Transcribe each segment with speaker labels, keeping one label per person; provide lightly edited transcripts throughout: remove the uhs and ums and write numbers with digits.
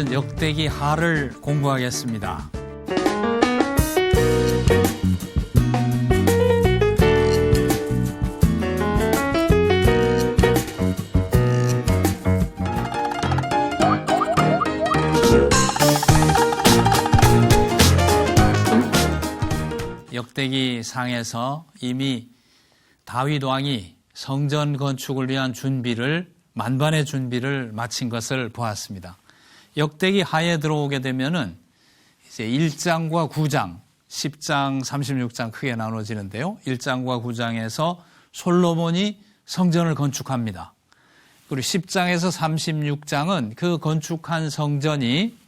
Speaker 1: 오늘은 역대기 하를 공부하겠습니다. 역대기 상에서 이미 다윗 왕이 성전 건축을 위한 만반의 준비를 마친 것을 보았습니다. 역대기 하에 들어오게 되면은 이제 1장과 9장, 10장, 36장 크게 나눠지는데요. 1장과 9장에서 솔로몬이 성전을 건축합니다. 그리고 10장에서 36장은 그 건축한 성전이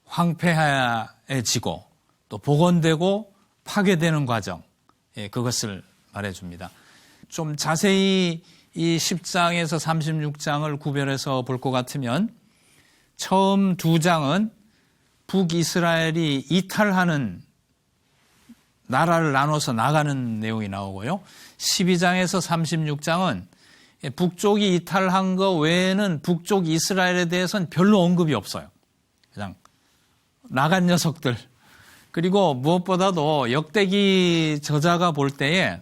Speaker 1: 황폐해지고 또 복원되고 파괴되는 과정, 그것을 말해줍니다. 좀 자세히 이 10장에서 36장을 구별해서 볼 것 같으면 처음 2장은 북이스라엘이 이탈하는 나라를 나눠서 나가는 내용이 나오고요. 12장에서 36장은 북쪽이 이탈한 것 외에는 북쪽 이스라엘에 대해서는 별로 언급이 없어요. 그냥 나간 녀석들. 그리고 무엇보다도 역대기 저자가 볼 때에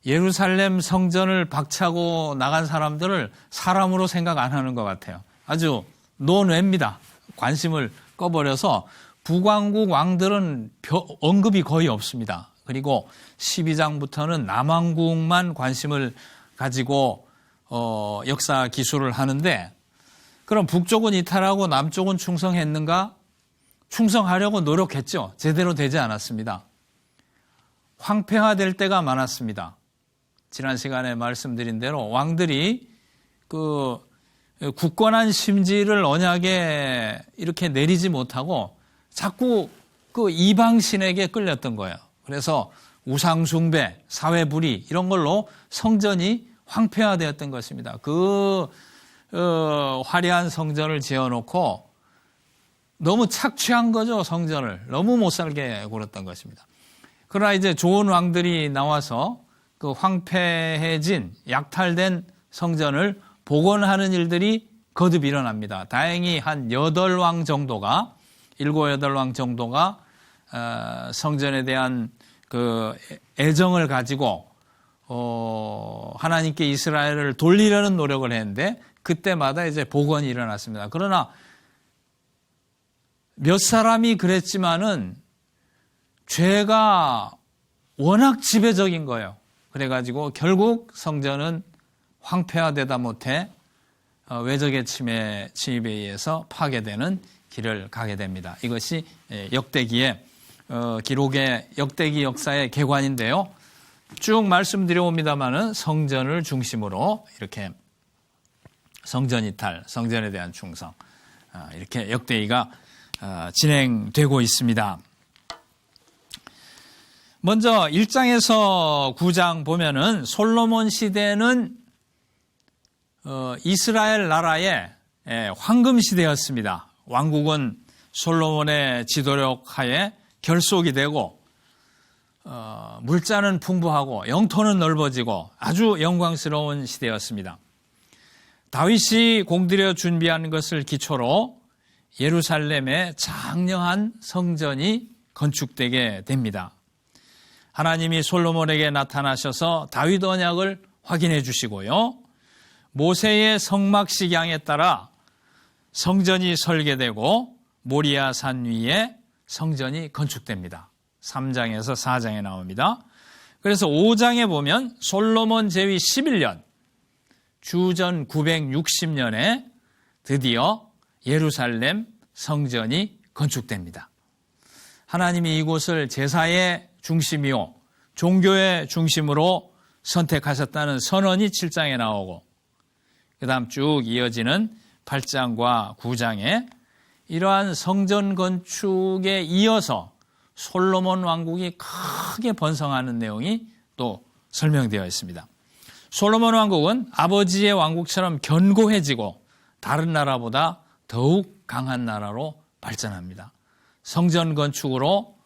Speaker 1: 예루살렘 성전을 박차고 나간 사람들을 사람으로 생각 안 하는 것 같아요. 아주 논외입니다. 관심을 꺼버려서 북왕국 왕들은 언급이 거의 없습니다. 그리고 12장부터는 남왕국만 관심을 가지고 역사 기술을 하는데, 그럼 북쪽은 이탈하고 남쪽은 충성했는가? 충성하려고 노력했죠. 제대로 되지 않았습니다. 황폐화될 때가 많았습니다. 지난 시간에 말씀드린 대로 왕들이 그 굳건한 심지를 언약에 이렇게 내리지 못하고 자꾸 그 이방신에게 끌렸던 거예요. 그래서 우상숭배, 사회불의 이런 걸로 성전이 황폐화되었던 것입니다. 화려한 성전을 지어놓고 너무 착취한 거죠. 성전을 너무 못 살게 굴었던 것입니다. 그러나 이제 좋은 왕들이 나와서 그 황폐해진 약탈된 성전을 복원하는 일들이 거듭 일어납니다. 다행히 한 8왕 정도가 7, 8왕 정도가 성전에 대한 그 애정을 가지고 하나님께 이스라엘을 돌리려는 노력을 했는데 그때마다 이제 복원이 일어났습니다. 그러나 몇 사람이 그랬지만은 죄가 워낙 지배적인 거예요. 그래가지고 결국 성전은 황폐화되다 못해 외적의 침입에 의해서 파괴되는 길을 가게 됩니다. 이것이 역대기의 기록의 역대기 역사의 개관인데요. 쭉 말씀드려옵니다마는 성전을 중심으로 이렇게 성전 이탈, 성전에 대한 충성, 이렇게 역대기가 진행되고 있습니다. 먼저 1장에서 9장 보면은 솔로몬 시대는 이스라엘 나라의 황금 시대였습니다. 왕국은 솔로몬의 지도력 하에 결속이 되고 물자는 풍부하고 영토는 넓어지고 아주 영광스러운 시대였습니다. 다윗이 공들여 준비한 것을 기초로 예루살렘에 장려한 성전이 건축되게 됩니다. 하나님이 솔로몬에게 나타나셔서 다윗 언약을 확인해 주시고요. 모세의 성막식양에 따라 성전이 설계되고 모리아 산 위에 성전이 건축됩니다. 3장에서 4장에 나옵니다. 그래서 5장에 보면 솔로몬 제위 11년, 주전 960년에 드디어 예루살렘 성전이 건축됩니다. 하나님이 이곳을 제사의 중심이요 종교의 중심으로 선택하셨다는 선언이 7장에 나오고, 그 다음 쭉 이어지는 8장과 9장에 이러한 성전 건축에 이어서 솔로몬 왕국이 크게 번성하는 내용이 또 설명되어 있습니다. 솔로몬 왕국은 아버지의 왕국처럼 견고해지고 다른 나라보다 더욱 강한 나라로 발전합니다. 성전 건축으로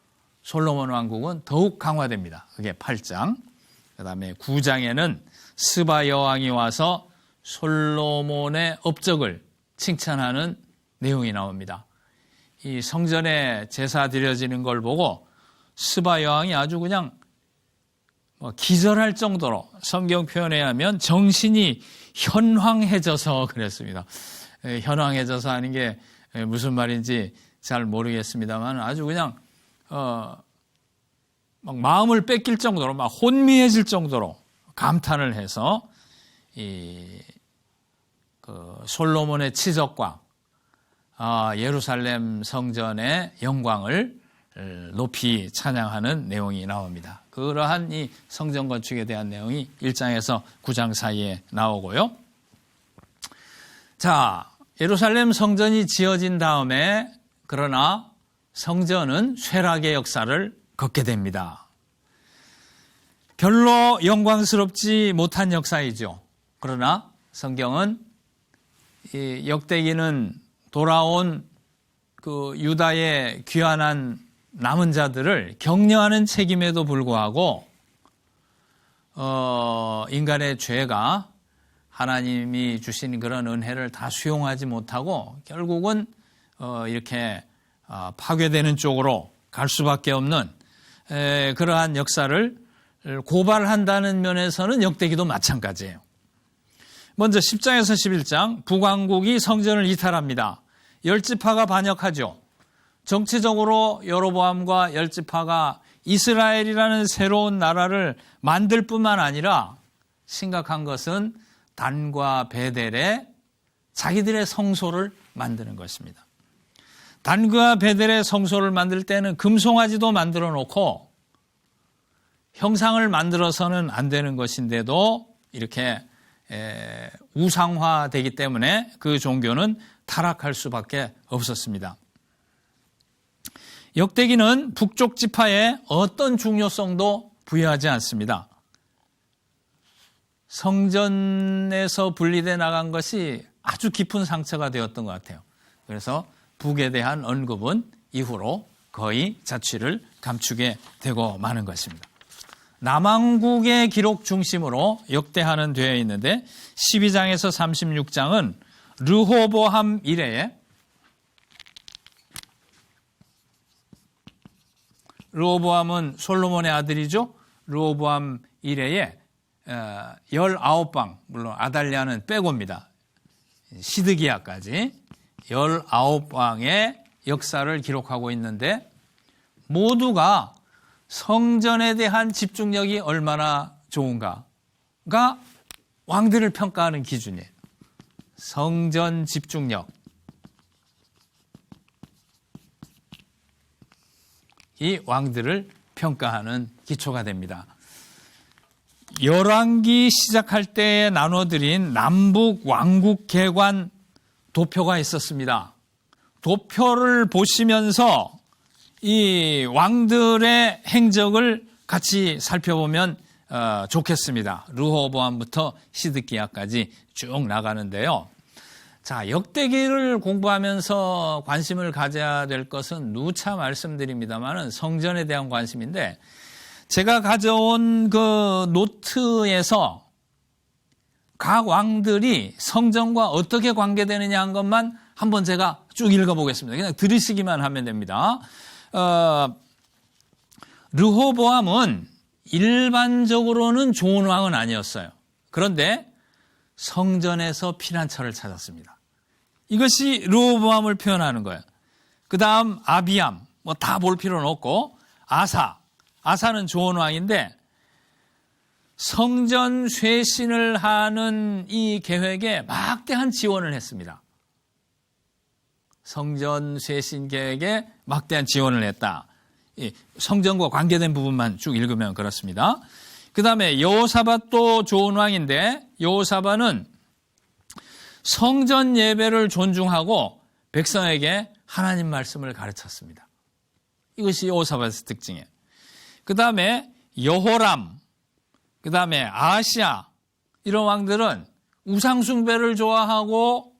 Speaker 1: 솔로몬 왕국은 더욱 강화됩니다. 그게 8장. 그 다음에 9장에는 스바 여왕이 와서 솔로몬의 업적을 칭찬하는 내용이 나옵니다. 이 성전에 제사 드려지는 걸 보고 스바 여왕이 아주 그냥 기절할 정도로, 성경 표현에 하면 정신이 현황해져서 그랬습니다. 현황해져서 하는 게 무슨 말인지 잘 모르겠습니다만 아주 그냥 막 마음을 뺏길 정도로, 막 혼미해질 정도로 감탄을 해서 솔로몬의 치적과 예루살렘 성전의 영광을 높이 찬양하는 내용이 나옵니다. 그러한 이 성전 건축에 대한 내용이 1장에서 9장 사이에 나오고요. 자, 예루살렘 성전이 지어진 다음에 그러나 성전은 쇠락의 역사를 걷게 됩니다. 별로 영광스럽지 못한 역사이죠. 그러나 성경은 이 역대기는 돌아온 그 유다의 귀환한 남은 자들을 격려하는 책임에도 불구하고 인간의 죄가 하나님이 주신 그런 은혜를 다 수용하지 못하고 결국은 이렇게 파괴되는 쪽으로 갈 수밖에 없는 그러한 역사를 고발한다는 면에서는 역대기도 마찬가지예요. 먼저 10장에서 11장 북왕국이 성전을 이탈합니다. 열지파가 반역하죠. 정치적으로 여로보암과 열지파가 이스라엘이라는 새로운 나라를 만들 뿐만 아니라 심각한 것은 단과 베델에 자기들의 성소를 만드는 것입니다. 단과 베델의 성소를 만들 때는 금송아지도 만들어 놓고 형상을 만들어서는 안 되는 것인데도 이렇게 우상화되기 때문에 그 종교는 타락할 수밖에 없었습니다. 역대기는 북쪽 지파에 어떤 중요성도 부여하지 않습니다. 성전에서 분리돼 나간 것이 아주 깊은 상처가 되었던 것 같아요. 그래서 북에 대한 언급은 이후로 거의 자취를 감추게 되고 마는 것입니다. 남왕국의 기록 중심으로 역대하는 되어 있는데 12장에서 36장은 르호보암 이래에 르호보암은 솔로몬의 아들이죠. 르호보암 이래에 19방, 물론 아달랴는 빼고입니다. 시드기야까지 19방의 역사를 기록하고 있는데 모두가 성전에 대한 집중력이 얼마나 좋은가가 왕들을 평가하는 기준이에요. 성전 집중력. 이 왕들을 평가하는 기초가 됩니다. 열왕기 시작할 때에 나눠드린 남북 왕국 개관 도표가 있었습니다. 도표를 보시면서 이 왕들의 행적을 같이 살펴보면 좋겠습니다. 르호보암부터 시드기야까지 쭉 나가는데요. 자, 역대기를 공부하면서 관심을 가져야 될 것은 누차 말씀드립니다만은 성전에 대한 관심인데 제가 가져온 그 노트에서 각 왕들이 성전과 어떻게 관계되느냐 한 것만 한번 제가 쭉 읽어보겠습니다. 그냥 들으시기만 하면 됩니다. 르호보암은 일반적으로는 좋은 왕은 아니었어요. 그런데 성전에서 피난처를 찾았습니다. 이것이 르호보암을 표현하는 거예요. 그 다음 아비암, 뭐 다 볼 필요는 없고 아사는 좋은 왕인데 성전 쇄신을 하는 이 계획에 막대한 지원을 했습니다. 성전 쇄신 계획에 막대한 지원을 했다. 성전과 관계된 부분만 쭉 읽으면 그렇습니다. 그 다음에 여호사밧도 좋은 왕인데 여호사밧은 성전 예배를 존중하고 백성에게 하나님 말씀을 가르쳤습니다. 이것이 여호사밧의 특징이에요. 그 다음에 여호람, 그 다음에 아하시야 이런 왕들은 우상숭배를 좋아하고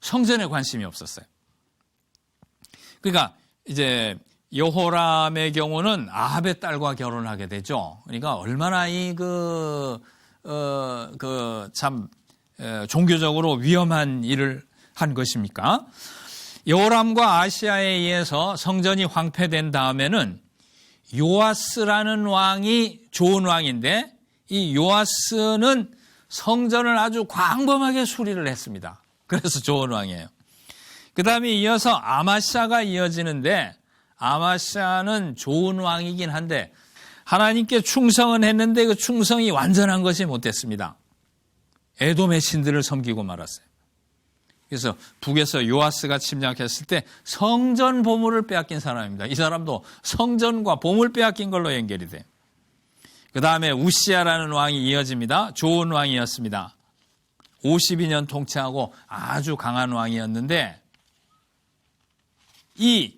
Speaker 1: 성전에 관심이 없었어요. 그러니까 이제 여호람의 경우는 아합의 딸과 결혼하게 되죠. 그러니까 얼마나 참 종교적으로 위험한 일을 한 것입니까? 요람과 아시아에 의해서 성전이 황폐된 다음에는 요아스라는 왕이 좋은 왕인데, 이 요아스는 성전을 아주 광범하게 수리를 했습니다. 그래서 좋은 왕이에요. 그 다음에 이어서 아마샤가 이어지는데, 아마샤는 좋은 왕이긴 한데 하나님께 충성은 했는데 그 충성이 완전한 것이 못됐습니다. 에돔의 신들을 섬기고 말았어요. 그래서 북에서 요아스가 침략했을 때 성전 보물을 빼앗긴 사람입니다. 이 사람도 성전과 보물 빼앗긴 걸로 연결이 돼요. 그 다음에 우시야라는 왕이 이어집니다. 좋은 왕이었습니다. 52년 통치하고 아주 강한 왕이었는데, 이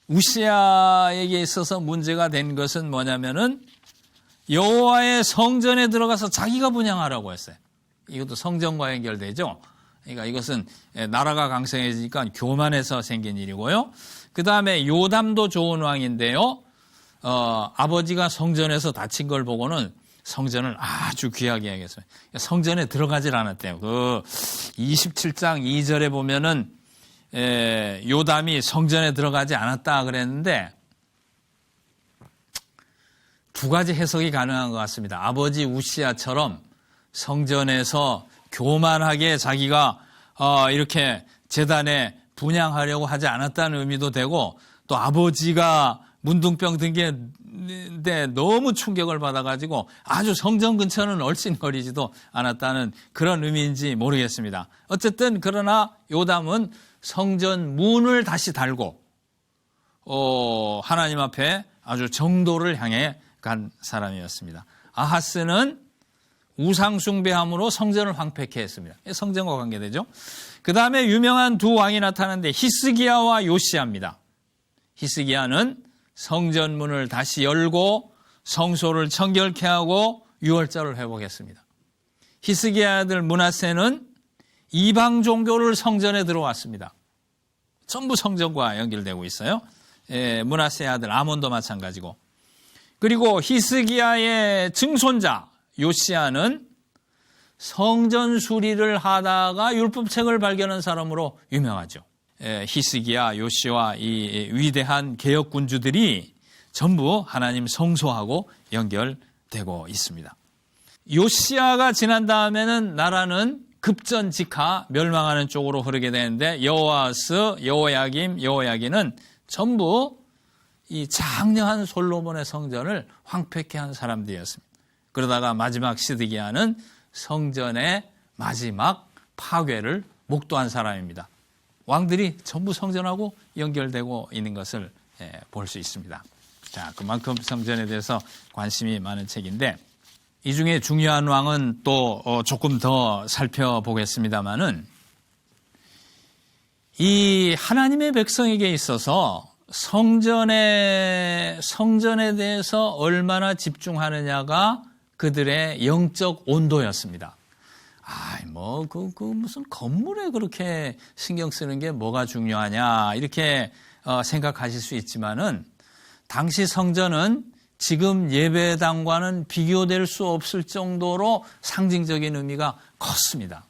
Speaker 1: 우시야에게 있어서 문제가 된 것은 뭐냐면은 여호와의 성전에 들어가서 자기가 분향하라고 했어요. 이것도 성전과 연결되죠. 그러니까 이것은 나라가 강성해지니까 교만해서 생긴 일이고요. 그 다음에 요담도 좋은 왕인데요. 아버지가 성전에서 다친 걸 보고는 성전을 아주 귀하게 하겠어요. 성전에 들어가질 않았대요. 그 27장 2절에 보면은 요담이 성전에 들어가지 않았다 그랬는데 두 가지 해석이 가능한 것 같습니다. 아버지 우시야처럼 성전에서 교만하게 자기가 이렇게 제단에 분향하려고 하지 않았다는 의미도 되고, 또 아버지가 문둥병 든 게 너무 충격을 받아가지고 아주 성전 근처는 얼씬거리지도 않았다는 그런 의미인지 모르겠습니다. 어쨌든 그러나 요담은 성전 문을 다시 달고 하나님 앞에 아주 정도를 향해 간 사람이었습니다. 아하스는 우상 숭배함으로 성전을 황폐케 했습니다. 성전과 관계되죠. 그 다음에 유명한 두 왕이 나타나는데 히스기야와 요시야입니다. 히스기야는 성전문을 다시 열고 성소를 청결케 하고 유월절을 회복했습니다. 히스기야 아들 므낫세는 이방 종교를 성전에 들어왔습니다. 전부 성전과 연결되고 있어요. 므낫세 아들 아몬도 마찬가지고. 그리고 히스기야의 증손자 요시야는 성전 수리를 하다가 율법책을 발견한 사람으로 유명하죠. 히스기야, 요시와 이 위대한 개혁군주들이 전부 하나님 성소하고 연결되고 있습니다. 요시야가 지난 다음에는 나라는 급전직하 멸망하는 쪽으로 흐르게 되는데, 여호아스, 여호야김은 전부 이 장려한 솔로몬의 성전을 황폐케 한 사람들이었습니다. 그러다가 마지막 시드기야는 성전의 마지막 파괴를 목도한 사람입니다. 왕들이 전부 성전하고 연결되고 있는 것을 볼 수 있습니다. 자, 그만큼 성전에 대해서 관심이 많은 책인데, 이 중에 중요한 왕은 또 조금 더 살펴보겠습니다만은, 이 하나님의 백성에게 있어서 성전에 대해서 얼마나 집중하느냐가 그들의 영적 온도였습니다. 무슨 건물에 그렇게 신경 쓰는 게 뭐가 중요하냐, 이렇게 생각하실 수 있지만은, 당시 성전은 지금 예배당과는 비교될 수 없을 정도로 상징적인 의미가 컸습니다.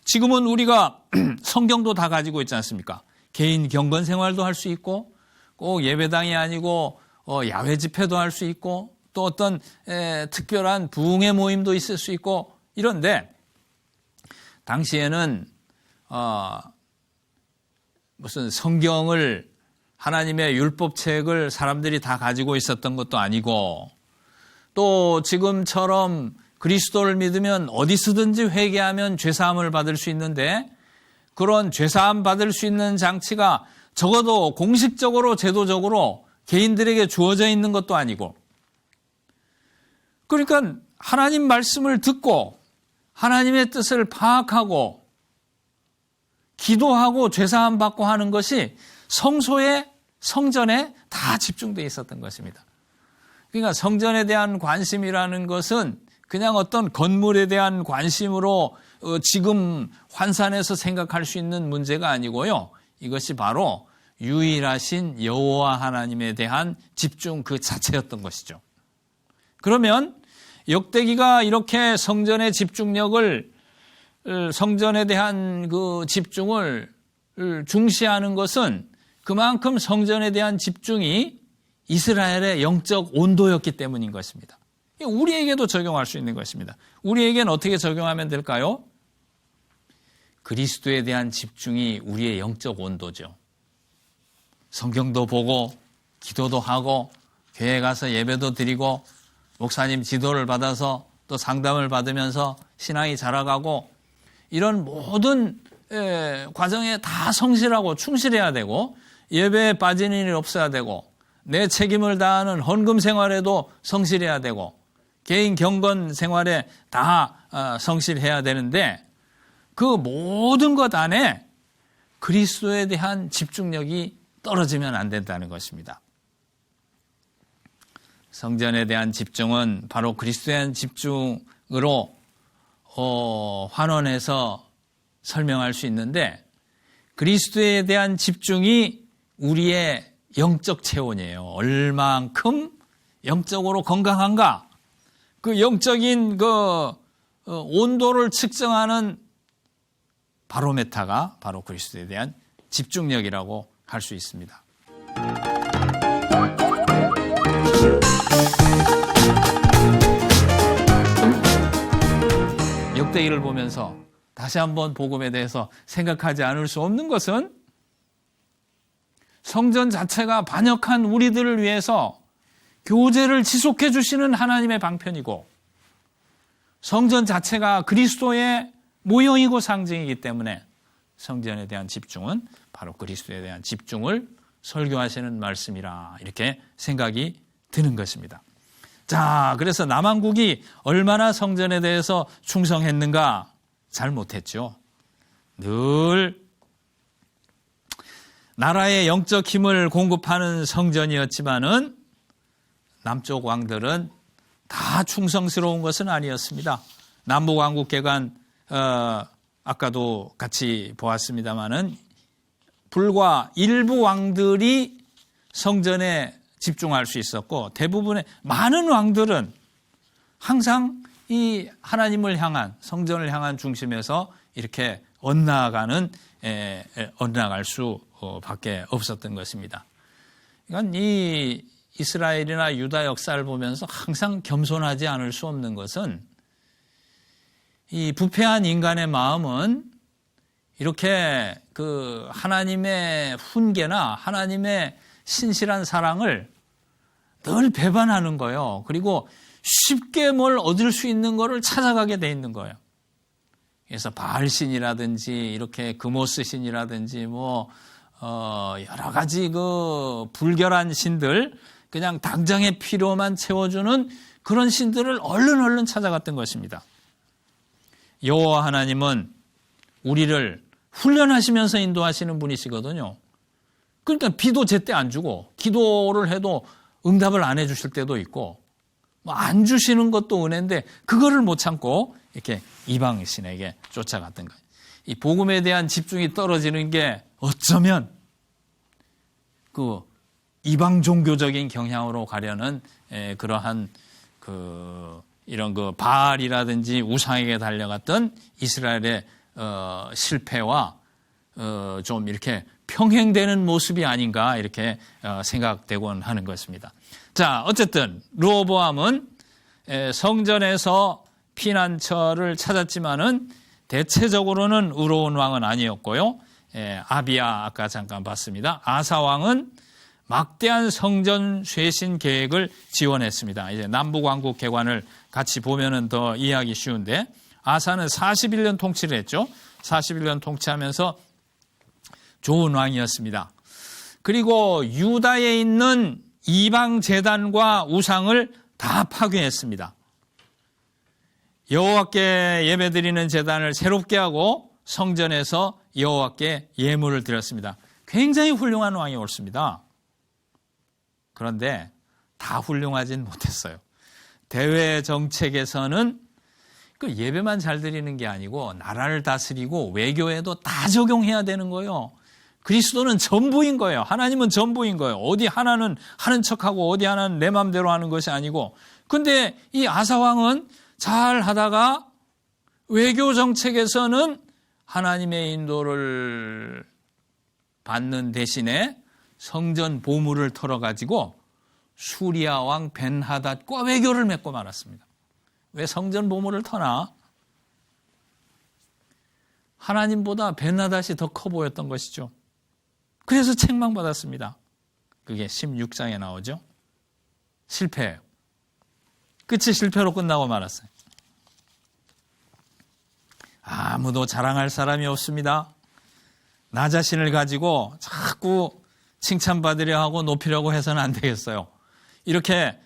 Speaker 1: 지금은 우리가 성경도 다 가지고 있지 않습니까? 개인 경건 생활도 할 수 있고, 꼭 예배당이 아니고 야외 집회도 할 수 있고, 또 어떤 특별한 부흥회 모임도 있을 수 있고, 이런데 당시에는 무슨 성경을, 하나님의 율법책을 사람들이 다 가지고 있었던 것도 아니고, 또 지금처럼 그리스도를 믿으면 어디서든지 회개하면 죄사함을 받을 수 있는데, 그런 죄사함 받을 수 있는 장치가 적어도 공식적으로 제도적으로 개인들에게 주어져 있는 것도 아니고, 그러니까 하나님 말씀을 듣고 하나님의 뜻을 파악하고 기도하고 죄사함 받고 하는 것이 성소에, 성전에 다 집중되어 있었던 것입니다. 그러니까 성전에 대한 관심이라는 것은 그냥 어떤 건물에 대한 관심으로 지금 환산해서 생각할 수 있는 문제가 아니고요. 이것이 바로 유일하신 여호와 하나님에 대한 집중 그 자체였던 것이죠. 그러면 역대기가 이렇게 성전의 집중력을 성전에 대한 그 집중을 중시하는 것은 그만큼 성전에 대한 집중이 이스라엘의 영적 온도였기 때문인 것입니다. 우리에게도 적용할 수 있는 것입니다. 우리에게는 어떻게 적용하면 될까요? 그리스도에 대한 집중이 우리의 영적 온도죠. 성경도 보고 기도도 하고 교회 가서 예배도 드리고 목사님 지도를 받아서 또 상담을 받으면서 신앙이 자라가고 이런 모든 과정에 다 성실하고 충실해야 되고 예배에 빠지는 일이 없어야 되고 내 책임을 다하는 헌금 생활에도 성실해야 되고 개인 경건 생활에 다 성실해야 되는데 그 모든 것 안에 그리스도에 대한 집중력이 떨어지면 안 된다는 것입니다. 성전에 대한 집중은 바로 그리스도에 대한 집중으로 환원해서 설명할 수 있는데 그리스도에 대한 집중이 우리의 영적 체온이에요. 얼만큼 영적으로 건강한가? 그 영적인 그 온도를 측정하는 바로메타가 바로 그리스도에 대한 집중력이라고 할 수 있습니다. 역대기를 보면서 다시 한번 복음에 대해서 생각하지 않을 수 없는 것은 성전 자체가 반역한 우리들을 위해서 교제를 지속해 주시는 하나님의 방편이고 성전 자체가 그리스도의 모형이고 상징이기 때문에 성전에 대한 집중은 바로 그리스도에 대한 집중을 설교하시는 말씀이라 이렇게 생각이 드는 것입니다. 자, 그래서 남한국이 얼마나 성전에 대해서 충성했는가? 잘 못했죠. 늘 나라의 영적 힘을 공급하는 성전이었지만은 남쪽 왕들은 다 충성스러운 것은 아니었습니다. 남북왕국개관 아까도 같이 보았습니다마는 불과 일부 왕들이 성전에 집중할 수 있었고 대부분의 많은 왕들은 항상 이 하나님을 향한 성전을 향한 중심에서 이렇게 엇나갈 수밖에 없었던 것입니다. 그러니까 이 이스라엘이나 유다 역사를 보면서 항상 겸손하지 않을 수 없는 것은 이 부패한 인간의 마음은 이렇게 그 하나님의 훈계나 하나님의 신실한 사랑을 늘 배반하는 거예요. 그리고 쉽게 뭘 얻을 수 있는 거를 찾아가게 돼 있는 거예요. 그래서 바알신이라든지 이렇게 금오스 신이라든지 여러 가지 그 불결한 신들 그냥 당장의 필요만 채워주는 그런 신들을 얼른 찾아갔던 것입니다. 여호와 하나님은 우리를 훈련하시면서 인도하시는 분이시거든요. 그러니까 비도 제때 안 주고 기도를 해도 응답을 안 해주실 때도 있고 안 주시는 것도 은혜인데 그거를 못 참고 이렇게 이방신에게 쫓아갔던 거예요. 이 복음에 대한 집중이 떨어지는 게 어쩌면 그 이방 종교적인 경향으로 가려는 그러한 이런 그 바알이라든지 우상에게 달려갔던 이스라엘의 실패와 좀 이렇게 평행되는 모습이 아닌가 이렇게 생각되곤 하는 것입니다. 자, 어쨌든 르호보암은 성전에서 피난처를 찾았지만은 대체적으로는 의로운 왕은 아니었고요. 아비야 아까 잠깐 봤습니다. 아사 왕은 막대한 성전 쇄신 계획을 지원했습니다. 이제 남북 왕국 개관을 같이 보면은 더 이해하기 쉬운데 아사는 41년 통치를 했죠. 41년 통치하면서 좋은 왕이었습니다. 그리고 유다에 있는 이방 제단과 우상을 다 파괴했습니다. 여호와께 예배드리는 제단을 새롭게 하고 성전에서 여호와께 예물을 드렸습니다. 굉장히 훌륭한 왕이 옳습니다. 그런데 다 훌륭하진 못했어요. 대외 정책에서는 그 예배만 잘 드리는 게 아니고 나라를 다스리고 외교에도 다 적용해야 되는 거예요. 그리스도는 전부인 거예요. 하나님은 전부인 거예요. 어디 하나는 하는 척하고 어디 하나는 내 마음대로 하는 것이 아니고. 근데 이 아사 왕은 잘 하다가 외교 정책에서는 하나님의 인도를 받는 대신에 성전 보물을 털어가지고 수리아 왕 벤하닷과 외교를 맺고 말았습니다. 왜 성전 보물을 터나? 하나님보다 벤하닷이 더 커 보였던 것이죠. 그래서 책망받았습니다. 그게 16장에 나오죠. 실패해요. 끝이 실패로 끝나고 말았어요. 아무도 자랑할 사람이 없습니다. 나 자신을 가지고 자꾸 칭찬받으려 하고 높이려고 해서는 안 되겠어요. 이렇게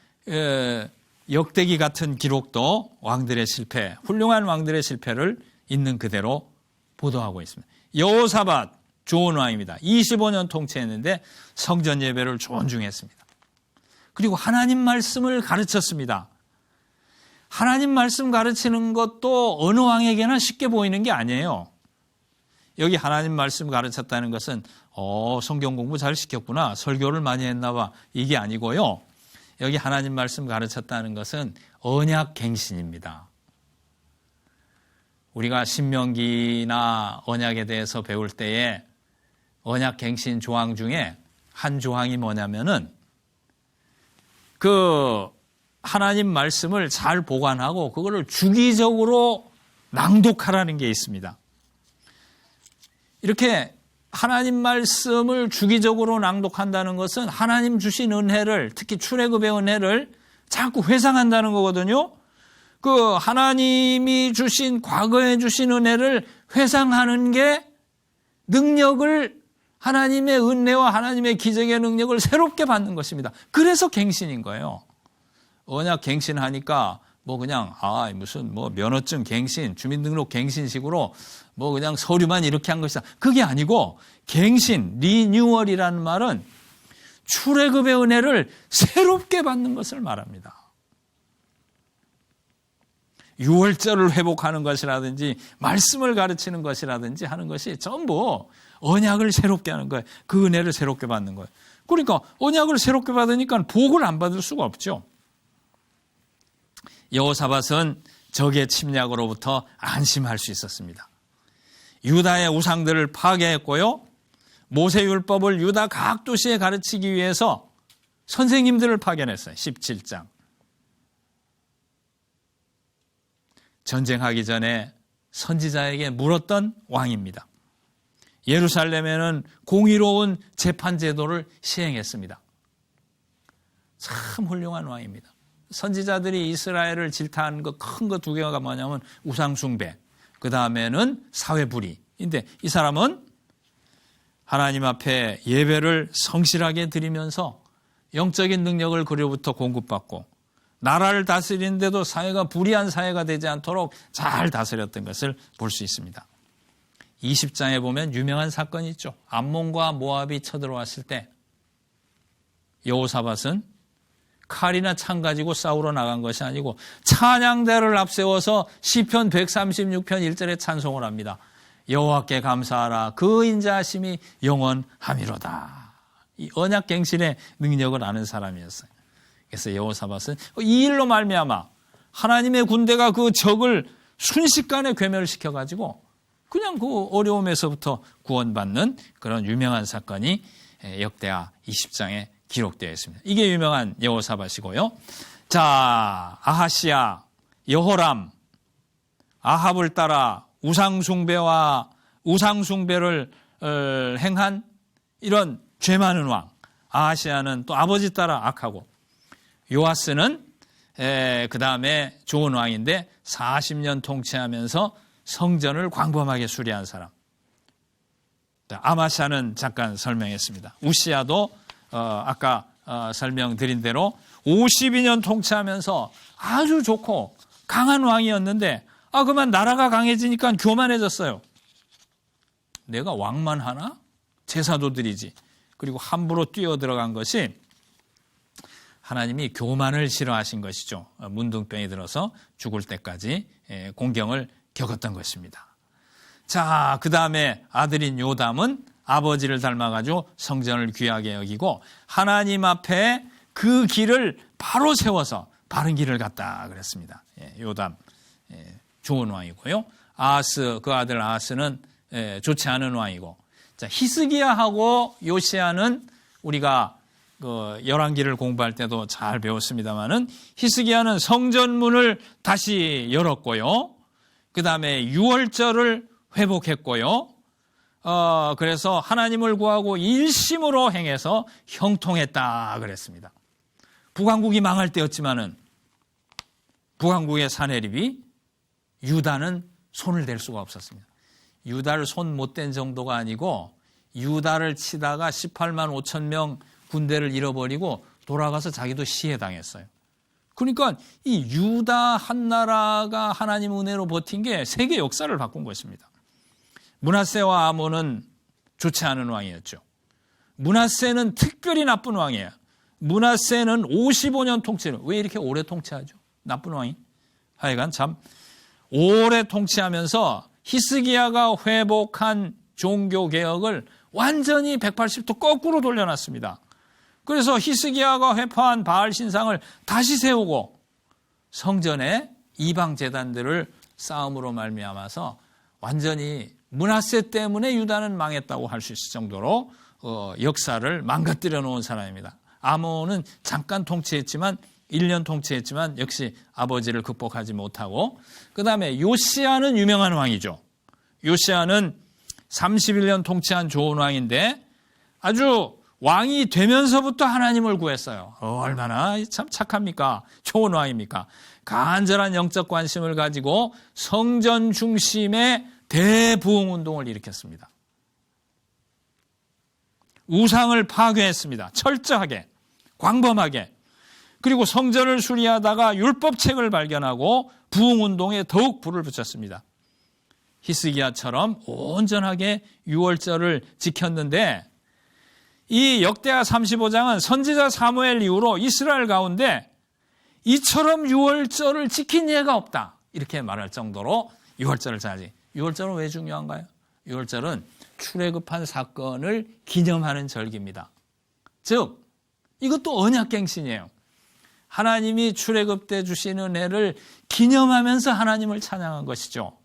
Speaker 1: 역대기 같은 기록도 왕들의 실패, 훌륭한 왕들의 실패를 있는 그대로 보도하고 있습니다. 여호사밧 좋은 왕입니다. 25년 통치했는데 성전 예배를 존중했습니다. 그리고 하나님 말씀을 가르쳤습니다. 하나님 말씀 가르치는 것도 어느 왕에게나 쉽게 보이는 게 아니에요. 여기 하나님 말씀 가르쳤다는 것은 성경 공부 잘 시켰구나, 설교를 많이 했나 봐, 이게 아니고요. 여기 하나님 말씀 가르쳤다는 것은 언약 갱신입니다. 우리가 신명기나 언약에 대해서 배울 때에 언약 갱신 조항 중에 한 조항이 뭐냐면은 그 하나님 말씀을 잘 보관하고 그거를 주기적으로 낭독하라는 게 있습니다. 이렇게 하나님 말씀을 주기적으로 낭독한다는 것은 하나님 주신 은혜를, 특히 출애굽의 은혜를 자꾸 회상한다는 거거든요. 그 하나님이 주신, 과거에 주신 은혜를 회상하는 게 능력을, 하나님의 은혜와 하나님의 기적의 능력을 새롭게 받는 것입니다. 그래서 갱신인 거예요. 언약 갱신하니까 뭐 그냥 무슨 뭐 면허증 갱신, 주민등록 갱신식으로 뭐 그냥 서류만 이렇게 한 것이다. 그게 아니고 갱신, 리뉴얼이라는 말은 출애굽의 은혜를 새롭게 받는 것을 말합니다. 유월절을 회복하는 것이라든지 말씀을 가르치는 것이라든지 하는 것이 전부 언약을 새롭게 하는 거예요. 그 은혜를 새롭게 받는 거예요. 그러니까 언약을 새롭게 받으니까 복을 안 받을 수가 없죠. 여호사밧은 적의 침략으로부터 안심할 수 있었습니다. 유다의 우상들을 파괴했고요. 모세율법을 유다 각 도시에 가르치기 위해서 선생님들을 파견했어요. 17장. 전쟁하기 전에 선지자에게 물었던 왕입니다. 예루살렘에는 공의로운 재판 제도를 시행했습니다. 참 훌륭한 왕입니다. 선지자들이 이스라엘을 질타한 거 큰 거 두 개가 뭐냐면 우상숭배, 그 다음에는 사회불이인데 이 사람은 하나님 앞에 예배를 성실하게 드리면서 영적인 능력을 그로부터 공급받고 나라를 다스리는데도 사회가 불의한 사회가 되지 않도록 잘 다스렸던 것을 볼 수 있습니다. 20장에 보면 유명한 사건이 있죠. 암몬과 모압이 쳐들어왔을 때 여호사밧은 칼이나 창 가지고 싸우러 나간 것이 아니고 찬양대를 앞세워서 시편 136편 1절에 찬송을 합니다. 여호와께 감사하라, 그 인자하심이 영원하미로다. 이 언약갱신의 능력을 아는 사람이었어요. 그래서 여호사밧은 이 일로 말미암아 하나님의 군대가 그 적을 순식간에 괴멸시켜가지고 그냥 그 어려움에서부터 구원받는 그런 유명한 사건이 역대하 20장에 기록되어 있습니다. 이게 유명한 여호사밧이고요. 자, 아하시야, 여호람, 아합을 따라 우상숭배를 행한 이런 죄 많은 왕. 아하시야는 또 아버지 따라 악하고, 요아스는 그 다음에 좋은 왕인데 40년 통치하면서 성전을 광범하게 수리한 사람. 아마샤는 잠깐 설명했습니다. 우시야도 아까 설명드린 대로 52년 통치하면서 아주 좋고 강한 왕이었는데 그만 나라가 강해지니까 교만해졌어요. 내가 왕만 하나? 제사도 드리지. 그리고 함부로 뛰어들어간 것이 하나님이 교만을 싫어하신 것이죠. 문둥병이 들어서 죽을 때까지 공경을 겪었던 것입니다. 자, 그 다음에 아들인 요담은 아버지를 닮아가지고 성전을 귀하게 여기고 하나님 앞에 그 길을 바로 세워서 바른 길을 갔다 그랬습니다. 요담. 좋은 왕이고요. 아하스, 그 아들 아하스는 좋지 않은 왕이고. 자, 히스기야하고 요시야는 우리가 그 열왕기를 공부할 때도 잘 배웠습니다만은 히스기야는 성전문을 다시 열었고요. 그 다음에 유월절을 회복했고요. 그래서 하나님을 구하고 일심으로 행해서 형통했다 그랬습니다. 북왕국이 망할 때였지만은 북왕국의 사내립이 유다는 손을 댈 수가 없었습니다. 유다를 손 못 댄 정도가 아니고 유다를 치다가 18만 5천 명 군대를 잃어버리고 돌아가서 자기도 시해당했어요. 그러니까 이 유다 한 나라가 하나님 은혜로 버틴 게 세계 역사를 바꾼 것입니다. 므낫세와 아몬은 좋지 않은 왕이었죠. 므낫세는 특별히 나쁜 왕이에요. 므낫세는 55년 통치를, 왜 이렇게 오래 통치하죠? 나쁜 왕이. 하여간 참 오래 통치하면서 히스기야가 회복한 종교개혁을 완전히 180도 거꾸로 돌려놨습니다. 그래서 히스기야가 회파한 바알 신상을 다시 세우고 성전에 이방 제단들을 쌓음으로 말미암아서 완전히 므낫세 때문에 유다는 망했다고 할 수 있을 정도로 역사를 망가뜨려 놓은 사람입니다. 아몬은 잠깐 통치했지만 1년 통치했지만 역시 아버지를 극복하지 못하고, 그 다음에 요시야는 유명한 왕이죠. 요시야는 31년 통치한 좋은 왕인데 아주 왕이 되면서부터 하나님을 구했어요. 얼마나 참 착합니까? 좋은 왕입니까? 간절한 영적 관심을 가지고 성전 중심의 대부흥 운동을 일으켰습니다. 우상을 파괴했습니다. 철저하게, 광범하게. 그리고 성전을 수리하다가 율법책을 발견하고 부흥 운동에 더욱 불을 붙였습니다. 히스기야처럼 온전하게 유월절을 지켰는데 이 역대하 35장은 선지자 사무엘 이후로 이스라엘 가운데 이처럼 유월절을 지킨 예가 없다, 이렇게 말할 정도로 유월절을 잘하지. 유월절은 왜 중요한가요? 유월절은 출애굽한 사건을 기념하는 절기입니다. 즉 이것도 언약갱신이에요. 하나님이 출애굽 때 주신 은혜를 기념하면서 하나님을 찬양한 것이죠.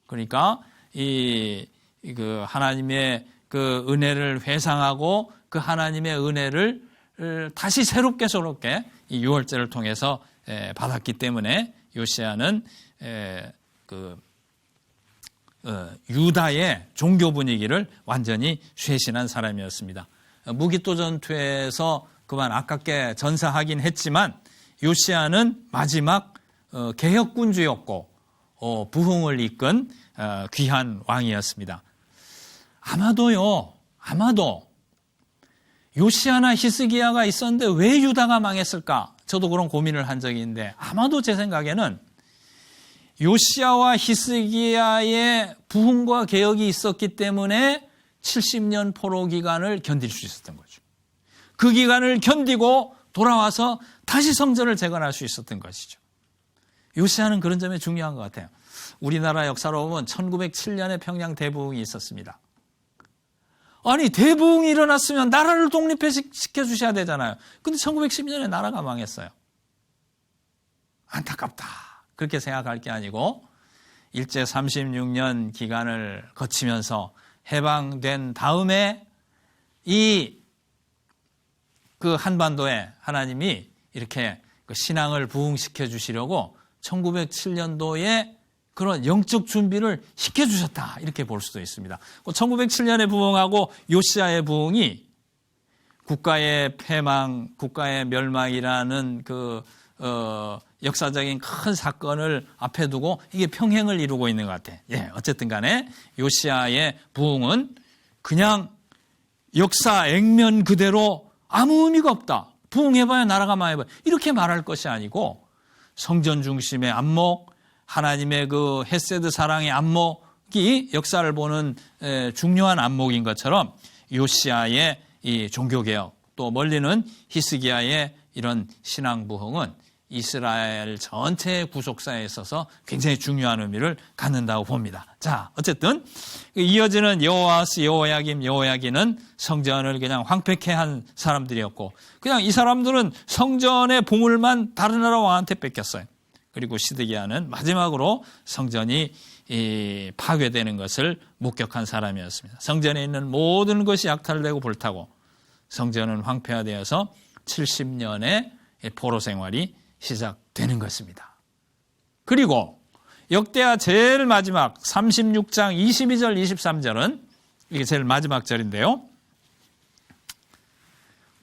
Speaker 1: 그러니까 그 하나님의 그 은혜를 회상하고 그 하나님의 은혜를 다시 새롭게 이 유월절을 통해서 받았기 때문에 요시야는 유다의 종교 분위기를 완전히 쇄신한 사람이었습니다. 무기토 전투에서 그만 아깝게 전사하긴 했지만 요시야는 마지막 개혁군주였고 부흥을 이끈 귀한 왕이었습니다. 아마도 요시야나 히스기야가 있었는데 왜 유다가 망했을까? 저도 그런 고민을 한 적이 있는데 아마도 제 생각에는 요시야와 히스기야의 부흥과 개혁이 있었기 때문에 70년 포로 기간을 견딜 수 있었던 거죠. 그 기간을 견디고 돌아와서 다시 성전을 재건할 수 있었던 것이죠. 요시야는 그런 점에 중요한 것 같아요. 우리나라 역사로 보면 1907년에 평양 대부흥이 있었습니다. 아니, 대부흥이 일어났으면 나라를 독립시켜 주셔야 되잖아요. 근데 1912년에 나라가 망했어요. 안타깝다, 그렇게 생각할 게 아니고 일제 36년 기간을 거치면서 해방된 다음에 그 한반도에 하나님이 이렇게 그 신앙을 부흥시켜 주시려고 1907년도에 그런 영적 준비를 시켜주셨다, 이렇게 볼 수도 있습니다. 1907년에 부흥하고 요시야의 부흥이 국가의 패망, 국가의 멸망이라는 역사적인 큰 사건을 앞에 두고 이게 평행을 이루고 있는 것 같아요. 어쨌든 간에 요시야의 부흥은 그냥 역사 액면 그대로 아무 의미가 없다, 부흥해봐야 나라가 망해봐야, 이렇게 말할 것이 아니고 성전 중심의 안목, 하나님의 그 헤세드 사랑의 안목이 역사를 보는 중요한 안목인 것처럼 요시야의 이 종교개혁, 또 멀리는 히스기야의 이런 신앙부흥은 이스라엘 전체의 구속사에 있어서 굉장히 중요한 의미를 갖는다고 봅니다. 자, 어쨌든 이어지는 여호아스, 여호야김, 여호야기는 성전을 그냥 황폐케 한 사람들이었고, 그냥 이 사람들은 성전의 보물만 다른 나라 왕한테 뺏겼어요. 그리고 시드기야는 마지막으로 성전이 파괴되는 것을 목격한 사람이었습니다. 성전에 있는 모든 것이 약탈되고 불타고 성전은 황폐화되어서 70년의 포로 생활이 시작되는 것입니다. 그리고 역대하 제일 마지막 36장 22절 23절은 이게 제일 마지막 절인데요.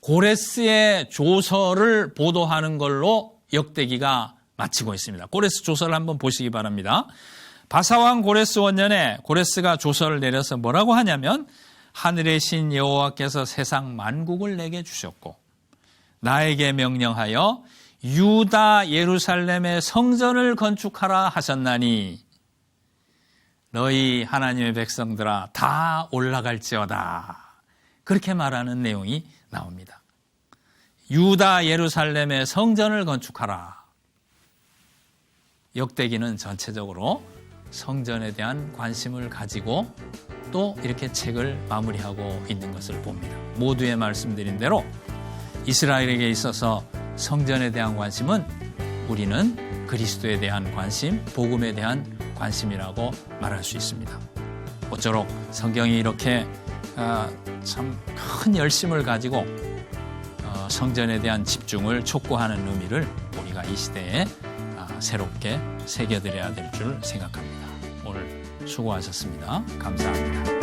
Speaker 1: 고레스의 조서를 보도하는 걸로 역대기가 마치고 있습니다. 고레스 조서를 한번 보시기 바랍니다. 바사왕 고레스 원년에 고레스가 조서를 내려서 뭐라고 하냐면 하늘의 신 여호와께서 세상 만국을 내게 주셨고 나에게 명령하여 유다 예루살렘의 성전을 건축하라 하셨나니 너희 하나님의 백성들아 다 올라갈지어다. 그렇게 말하는 내용이 나옵니다. 유다 예루살렘의 성전을 건축하라. 역대기는 전체적으로 성전에 대한 관심을 가지고 또 이렇게 책을 마무리하고 있는 것을 봅니다. 모두의 말씀드린 대로 이스라엘에게 있어서 성전에 대한 관심은 우리는 그리스도에 대한 관심, 복음에 대한 관심이라고 말할 수 있습니다. 모쪼록 성경이 이렇게 참 큰 열심을 가지고 성전에 대한 집중을 촉구하는 의미를 우리가 이 시대에 새롭게 새겨드려야 될 줄 생각합니다. 오늘 수고하셨습니다. 감사합니다.